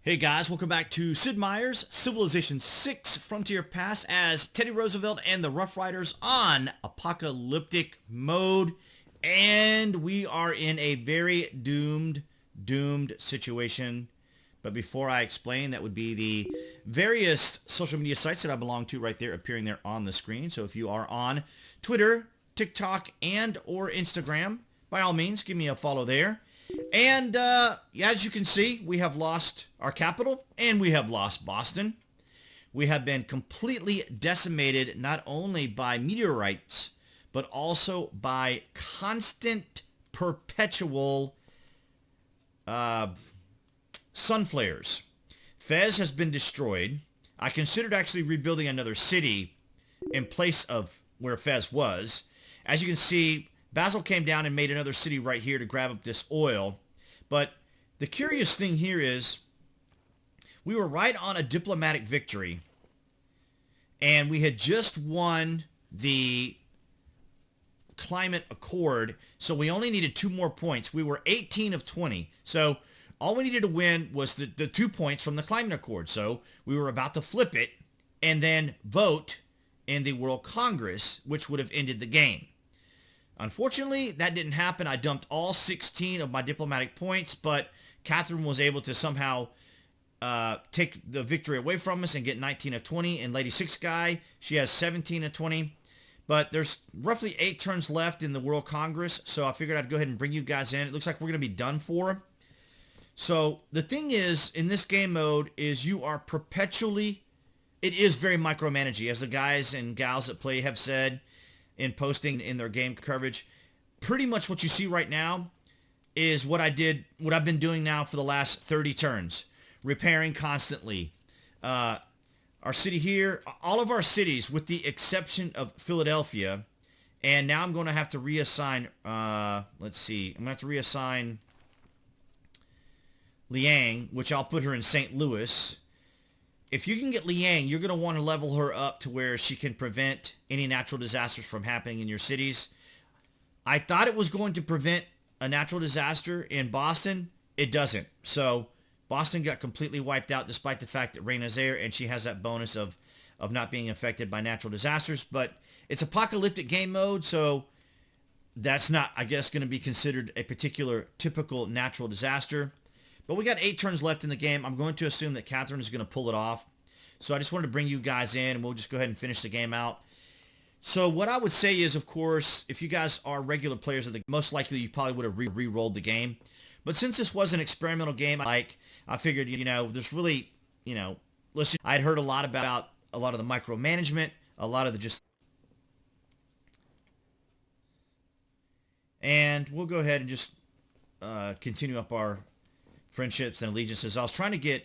Hey guys, welcome back to Sid Meier's Civilization 6 Frontier Pass as Teddy Roosevelt and the Rough Riders on apocalyptic mode. And we are in a very doomed situation. But before I explain, that would be the various social media sites that I belong to right there appearing there on the screen. So if you are on Twitter, TikTok, and or Instagram, by all means, give me a follow there. And as you can see, we have lost our capital and we have lost Boston. We have been completely decimated not only by meteorites, but also by constant, perpetual sun flares. Fez has been destroyed. I considered actually rebuilding another city in place of where Fez was. As you can see, Basil came down and made another city right here to grab up this oil. But the curious thing here is we were right on a diplomatic victory. And we had just won the climate accord. So we only needed 2 more points. We were 18 of 20. So all we needed to win was the 2 points from the climate accord. So we were about to flip it and then vote in the World Congress, which would have ended the game. Unfortunately, that didn't happen. I dumped all 16 of my diplomatic points, but Catherine was able to somehow take the victory away from us and get 19 of 20. And Lady Six Guy, she has 17 of 20. But there's roughly 8 turns left in the World Congress, so I figured I'd go ahead and bring you guys in. It looks like we're going to be done for. So the thing is, in this game mode, is you are perpetually, it is very micromanaging, as the guys and gals that play have said in posting in their game coverage. Pretty much what you see right now is what I've been doing now for the last 30 turns. Repairing constantly. Our city here, all of our cities, with the exception of Philadelphia, and now I'm going to have to reassign, let's see, I'm going to have to reassign Liang, which I'll put her in St. Louis. If you can get Liang, you're going to want to level her up to where she can prevent any natural disasters from happening in your cities. I thought it was going to prevent a natural disaster in Boston. It doesn't. So Boston got completely wiped out despite the fact that Reina's there and she has that bonus of not being affected by natural disasters. But it's apocalyptic game mode, so that's not, I guess, going to be considered a particular typical natural disaster. But we got 8 turns left in the game. I'm going to assume that Catherine is going to pull it off. So I just wanted to bring you guys in, and we'll just go ahead and finish the game out. So what I would say is, of course, if you guys are regular players of the game, most likely you probably would have re-rolled the game. But since this was an experimental game, I figured, there's really, I'd heard a lot about a lot of the micromanagement, a lot of the just... And we'll go ahead and just continue up our friendships and allegiances. I was trying to get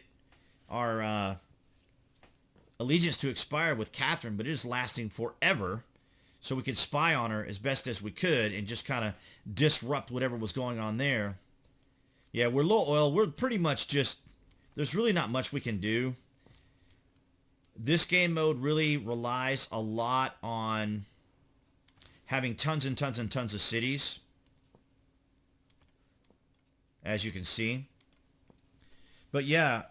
our allegiance to expire with Catherine, but it is lasting forever, so we could spy on her as best as we could and just kind of disrupt whatever was going on there. Yeah, we're low oil. We're pretty much just, there's really not much we can do. This game mode really relies a lot on having tons and tons and tons of cities, as you can see. But yeah,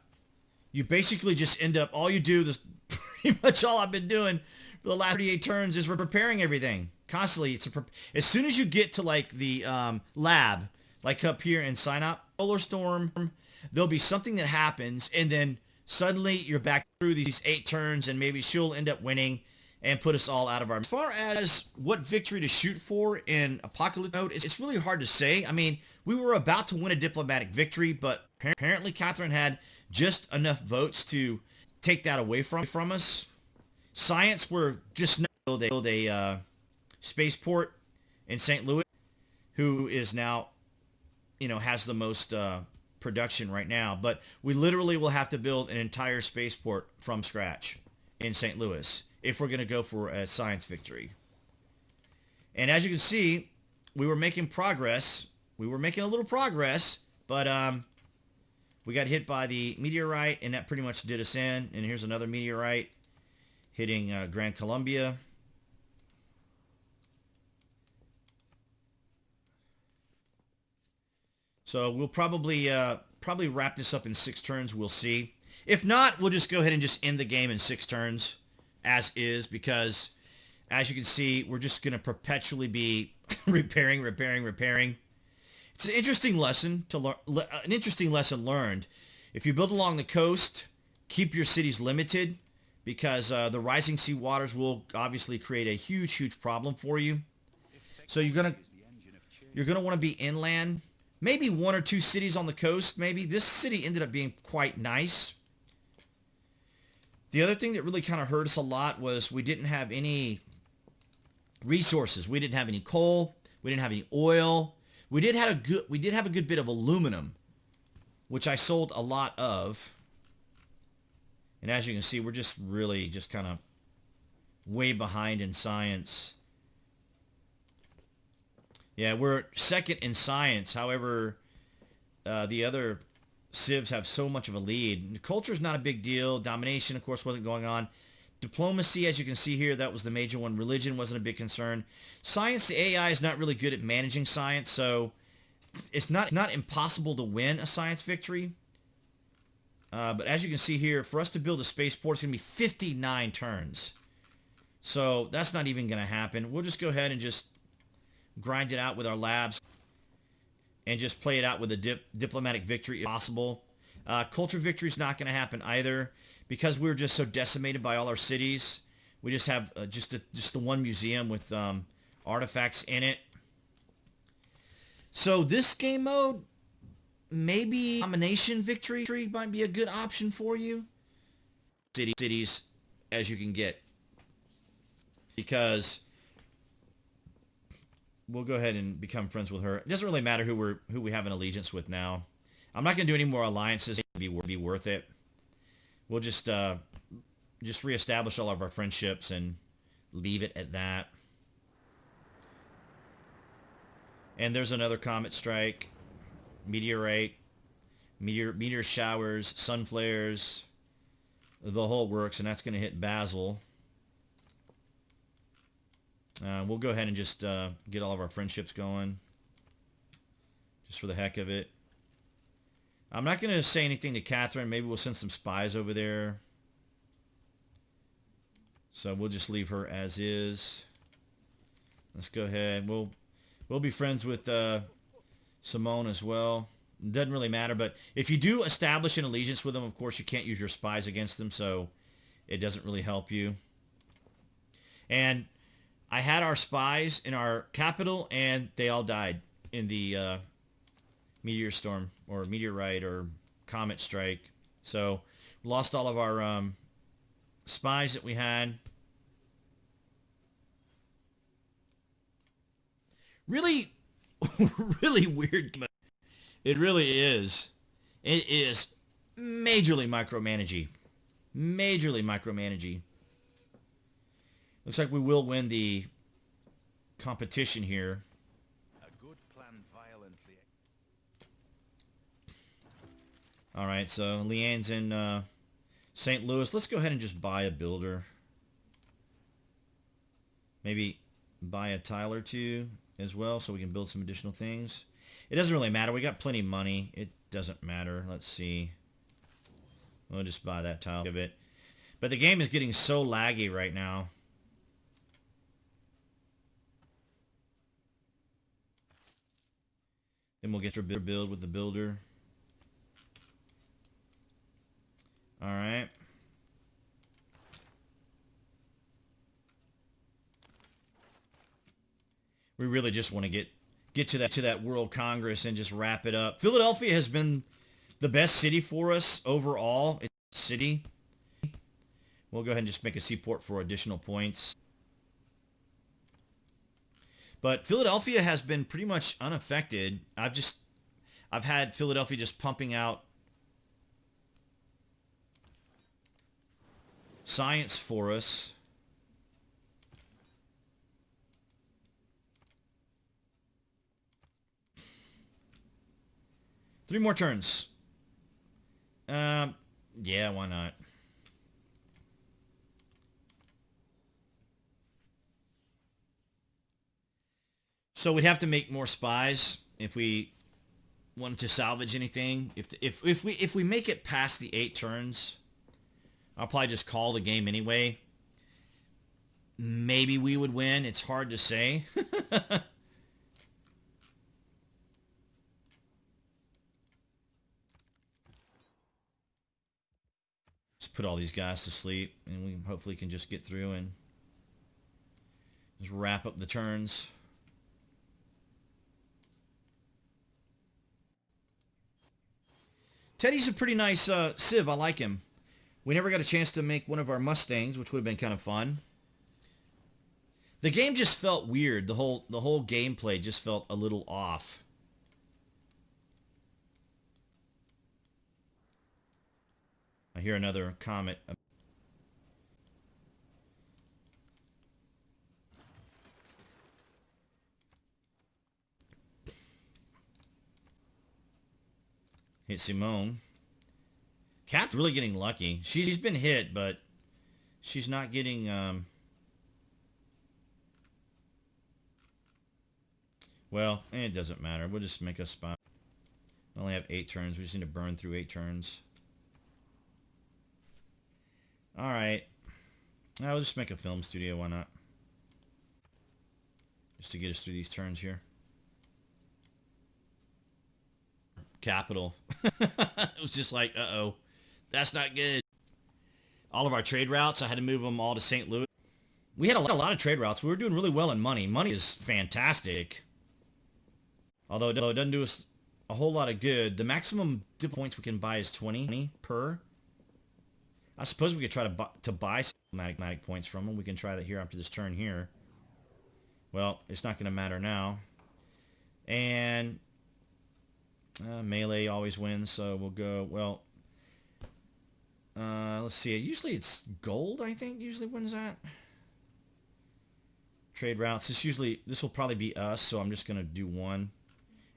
you basically just end up, all you do, this pretty much all I've been doing for the last 38 turns is preparing everything. Constantly. As soon as you get to like the lab, like up here in Sign Up, Solar Storm, there'll be something that happens and then suddenly you're back through these 8 turns and maybe she'll end up winning and put us all out of our... As far as what victory to shoot for in Apocalypse mode, it's really hard to say. I mean, we were about to win a diplomatic victory, but apparently Catherine had just enough votes to take that away from us. Science, we're just build a spaceport in St. Louis, who is now, has the most production right now. But we literally will have to build an entire spaceport from scratch in St. Louis if we're going to go for a science victory. And as you can see, we were making progress. We were making a little progress, but we got hit by the meteorite, and that pretty much did us in. And here's another meteorite hitting Gran Colombia. So we'll probably probably wrap this up in 6 turns. We'll see. If not, we'll just go ahead and just end the game in 6 turns as is, because as you can see, we're just going to perpetually be repairing. It's an interesting lesson to learn, an interesting lesson learned. If you build along the coast, keep your cities limited, because the rising sea waters will obviously create a huge problem for you. So you're gonna want to be inland. Maybe 1 or 2 cities on the coast. Maybe this city ended up being quite nice. The other thing that really kind of hurt us a lot was we didn't have any resources. We didn't have any coal. We didn't have any oil. We did have a good bit of aluminum, which I sold a lot of. And as you can see, we're just really just kind of way behind in science. Yeah, we're second in science. However, the other civs have so much of a lead. Culture is not a big deal. Domination, of course, wasn't going on. Diplomacy, as you can see here, that was the major one. Religion wasn't a big concern. Science, the AI is not really good at managing science, so it's not impossible to win a science victory. But as you can see here, for us to build a spaceport, it's going to be 59 turns. So that's not even going to happen. We'll just go ahead and just grind it out with our labs and just play it out with a diplomatic victory if possible. Culture victory is not going to happen either, because we were just so decimated by all our cities. We just have just the one museum with artifacts in it. So this game mode, maybe domination victory might be a good option for you. Cities as you can get, because we'll go ahead and become friends with her. It doesn't really matter who we have an allegiance with now. I'm not going to do any more alliances. It'd be worth it. We'll just reestablish all of our friendships and leave it at that. And there's another comet strike, meteorite, meteor showers, sun flares, the whole works, and that's going to hit Basel. We'll go ahead and just get all of our friendships going, just for the heck of it. I'm not going to say anything to Catherine. Maybe we'll send some spies over there. So we'll just leave her as is. Let's go ahead. We'll be friends with Simone as well. It doesn't really matter, but if you do establish an allegiance with them, of course, you can't use your spies against them, so it doesn't really help you. And I had our spies in our capital, and they all died in the meteor storm, or meteorite, or comet strike. So lost all of our spies that we had. Really, really weird. It really is. It is majorly micromanaging. Majorly micromanaging. Looks like we will win the competition here. A good plan violently. All right, so Leanne's in St. Louis. Let's go ahead and just buy a builder. Maybe buy a tile or two as well, so we can build some additional things. It doesn't really matter. We got plenty of money. It doesn't matter. Let's see. We'll just buy that tile of it. But the game is getting so laggy right now. Then we'll get to build with the builder. All right. We really just want to get to that World Congress and just wrap it up. Philadelphia has been the best city for us overall. It's a city. We'll go ahead and just make a seaport for additional points. But Philadelphia has been pretty much unaffected. I've had Philadelphia just pumping out science for us. Three more turns. Yeah, why not? So we'd have to make more spies if we wanted to salvage anything. If we make it past the 8 turns, I'll probably just call the game anyway. Maybe we would win. It's hard to say. Just put all these guys to sleep, and we hopefully can just get through and just wrap up the turns. Teddy's a pretty nice Civ. I like him. We never got a chance to make one of our Mustangs, which would have been kind of fun. The game just felt weird. The whole gameplay just felt a little off. I hear another comment. Hit Simone. Kat's really getting lucky. She's been hit, but she's not getting... Well, it doesn't matter. We'll just make a spot. We only have 8 turns. We just need to burn through 8 turns. Alright. I'll just make a film studio. Why not? Just to get us through these turns here. Capital. It was just like, uh-oh. That's not good. All of our trade routes, I had to move them all to St. Louis. We had a lot of trade routes. We were doing really well in money. Money is fantastic. Although it doesn't do us a whole lot of good. The maximum points we can buy is 20 per. I suppose we could try to buy some automatic points from them. We can try that here after this turn here. Well, it's not going to matter now. And melee always wins, so we'll go, well, let's see. Usually it's gold, I think, usually wins that. Trade routes. This will probably be us, so I'm just going to do 1.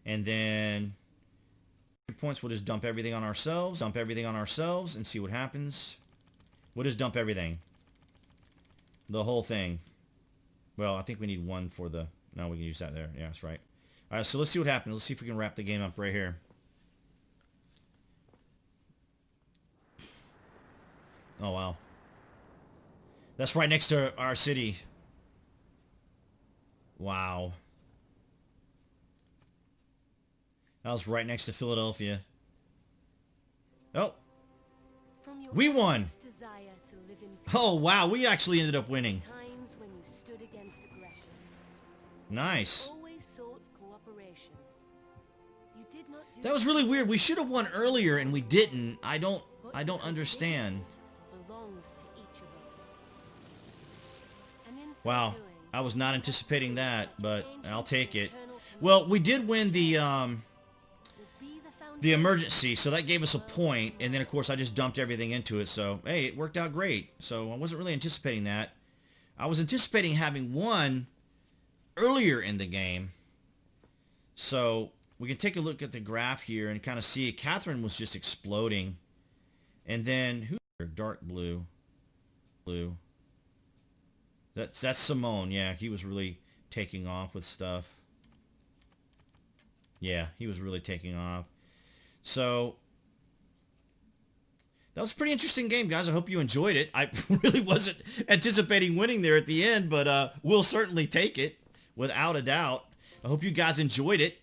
And then points, we'll just dump everything on ourselves, and see what happens. We'll just dump everything. The whole thing. Well, I think we need 1 for the... No, we can use that there. Yeah, that's right. All right, so let's see what happens. Let's see if we can wrap the game up right here. Oh, wow. That's right next to our city. Wow. That was right next to Philadelphia. Oh. We won. Oh, wow. We actually ended up winning. Nice. That was really weird. We should have won earlier and we didn't. I don't understand. Wow. I was not anticipating that, but I'll take it. Well, we did win the emergency, so that gave us a point, and then of course I just dumped everything into it, so hey, it worked out great. So I wasn't really anticipating that. I was anticipating having won earlier in the game. So we can take a look at the graph here and kind of see Catherine was just exploding. And then who? Dark blue. That's Simone. Yeah, he was really taking off with stuff. Yeah, he was really taking off. So that was a pretty interesting game, guys. I hope you enjoyed it. I really wasn't anticipating winning there at the end, but we'll certainly take it without a doubt. I hope you guys enjoyed it.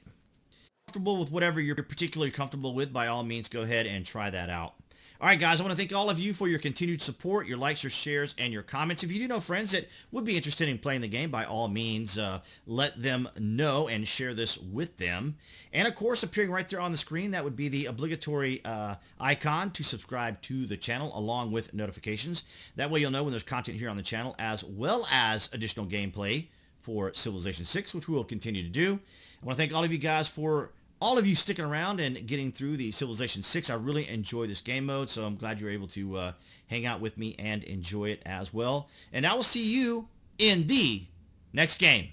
Comfortable with whatever you're particularly comfortable with, by all means, go ahead and try that out. All right, guys, I want to thank all of you for your continued support, your likes, your shares, and your comments. If you do know friends that would be interested in playing the game, by all means, let them know and share this with them. And, of course, appearing right there on the screen, that would be the obligatory icon to subscribe to the channel along with notifications. That way you'll know when there's content here on the channel, as well as additional gameplay for Civilization 6, which we will continue to do. I want to thank all of you guys for all of you sticking around and getting through the Civilization 6. I really enjoy this game mode, so I'm glad you're able to hang out with me and enjoy it as well. And I will see you in the next game.